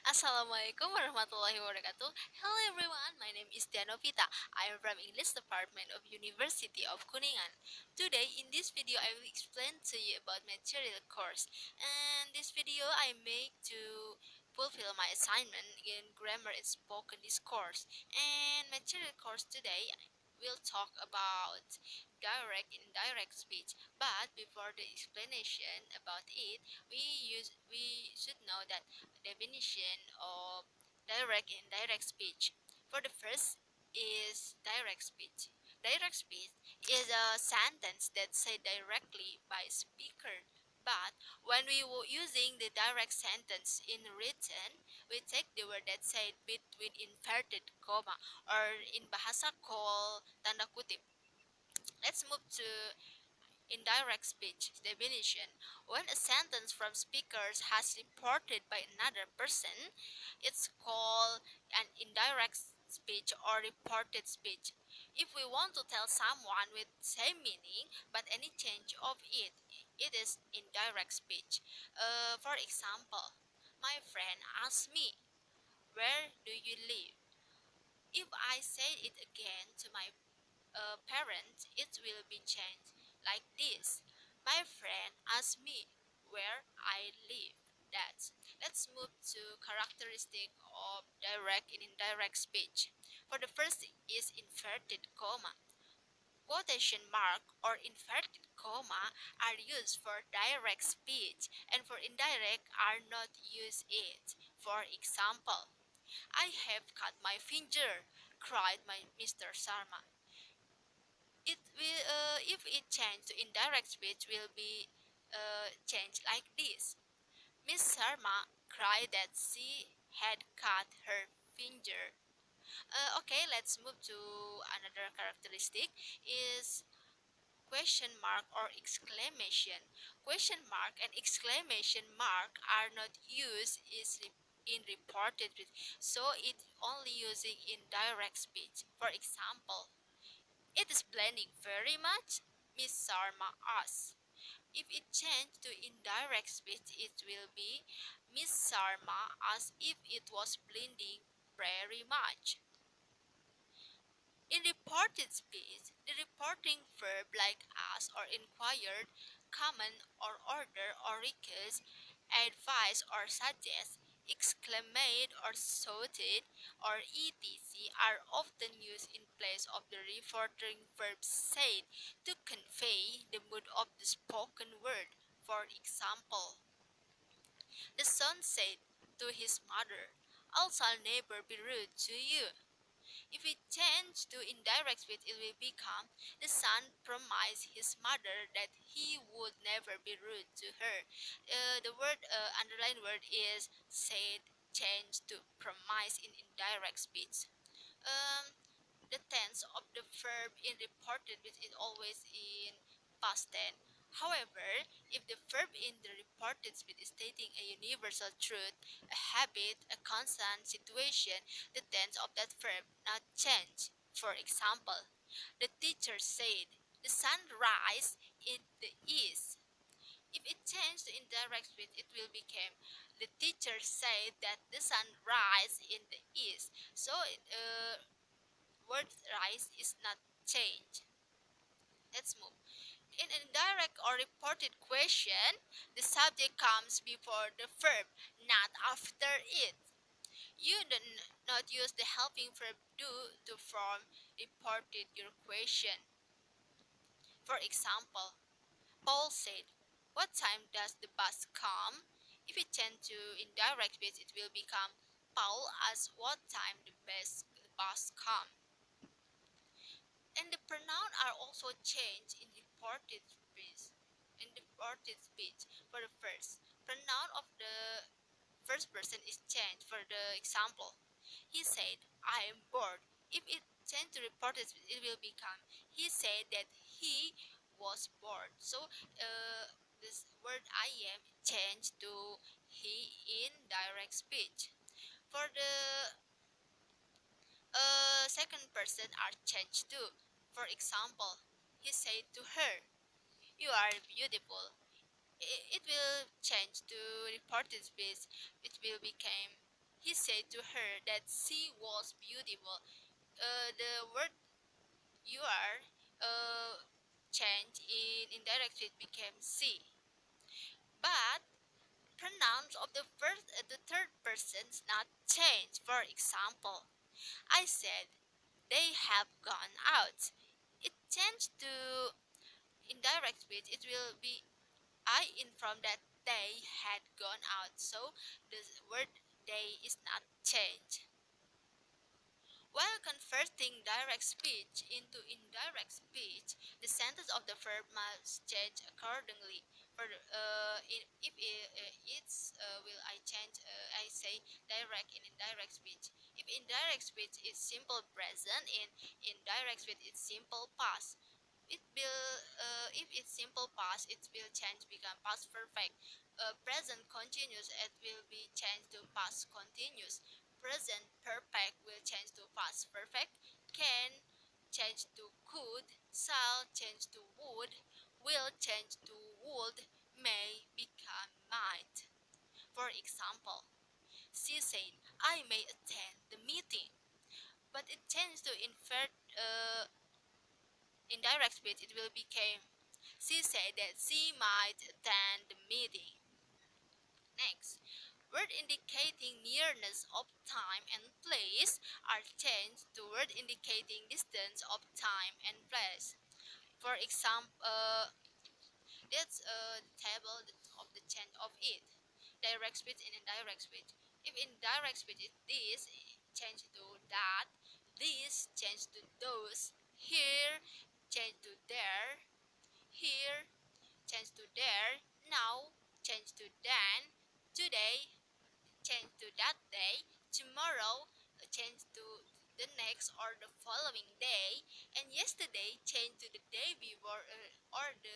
Assalamualaikum warahmatullahi wabarakatuh. Hello everyone, my name is Dianovita. I am from English Department of University of Kuningan. Today in this video I will explain to you about material course. And this video I make to fulfill my assignment in grammar and spoken discourse. And material course today we'll talk about direct and indirect speech. But before the explanation about it, we should know that definition of direct and indirect speech. For the first is direct speech. Direct speech is a sentence that said directly by speaker. But when we were using the direct sentence in written, we take the word that said between inverted comma or in bahasa called tanda kutip. Let's move to indirect speech definition. When a sentence from speakers has reported by another person, it's called an indirect speech or reported speech. If we want to tell someone with same meaning but any change of it, it is indirect speech. For example, my friend asked me, "Where do you live?" If I say it again to my parents, it will be changed like this. My friend asked me where I live. That's. Let's move to characteristic of direct and indirect speech. For the first is inverted comma. Quotation mark or inverted comma are used for direct speech and for indirect are not used it. For example, "I have cut my finger," cried my Mr. Sharma. It will if it changed to indirect speech will be changed like this. Miss Sharma cried that she had cut her finger. Okay, let's move to another characteristic is question mark or exclamation. Question mark and exclamation mark are not used in reported speech, so it's only using in direct speech. For example, "It is blending very much?" Miss Sarma asked. If it changed to indirect speech, it will be Miss Sarma asked if it was blending very much. In reported speech, the reporting verb like ask or inquired, command or order or request, advise or suggest, exclaimed or shouted, or etc. are often used in place of the reporting verb said to convey the mood of the spoken word. For example, the son said to his mother, "I shall never be rude to you." If it changes to indirect speech, it will become the son promised his mother that he would never be rude to her. The word underlined word is said changed to promise in indirect speech. Um, the tense of the verb in reported speech is always in past tense. However, if the verb in the reported speech is stating a universal truth, a habit, a constant situation, the tense of that verb not change. For example, the teacher said, "The sun rise in the east." If it changed to indirect speech, it will become the teacher said that the sun rise in the east. So word rise is not changed. Let's move. In an indirect or reported question, the subject comes before the verb, not after it. You do not use the helping verb do to form reported your question. For example, Paul said, "What time does the bus come?" If it changes to indirect speech, it will become Paul asked what time the bus come. And the pronoun are also changed in reported speech. In reported speech, for the first pronoun of the first person is changed. For the example, he said, "I am bored." If it changed to reported speech, it will become he said that he was bored. So this word "I am" changed to he in direct speech. For the second person are changed too. For example, he said to her, "You are beautiful." It will change to reported speech. It will become He said to her that she was beautiful. The word you are changed in indirect speech became she. But pronouns of the first and the third persons not changed. For example, I said they have gone out. It changed to indirect speech. It will be I informed that they had gone out. So the word they is not changed. While converting direct speech into indirect speech, the sentence of the verb must change accordingly. For if it's will I change? I say direct in indirect speech. If indirect speech is simple present, in indirect speech it's simple past. It will if it's simple past, it will change become past perfect. Present continuous, it will be changed to past continuous. Present perfect will change to past perfect. Can change to could. Shall change to would. Will change to would. May become might. For example, she said, I may attend the meeting, but it changed to invert indirect speech. It will become she said that she might attend the meeting. Next, word indicating nearness of time and place are changed to word indicating distance of time and place. For example, that's the table of the change of it. Direct speech and indirect speech. If indirect speech is this, change to that. This change to those. Here change to there. Here change to there. Now change to then. Today change to that day. Tomorrow change to the next or the following day. And yesterday change to the day before or the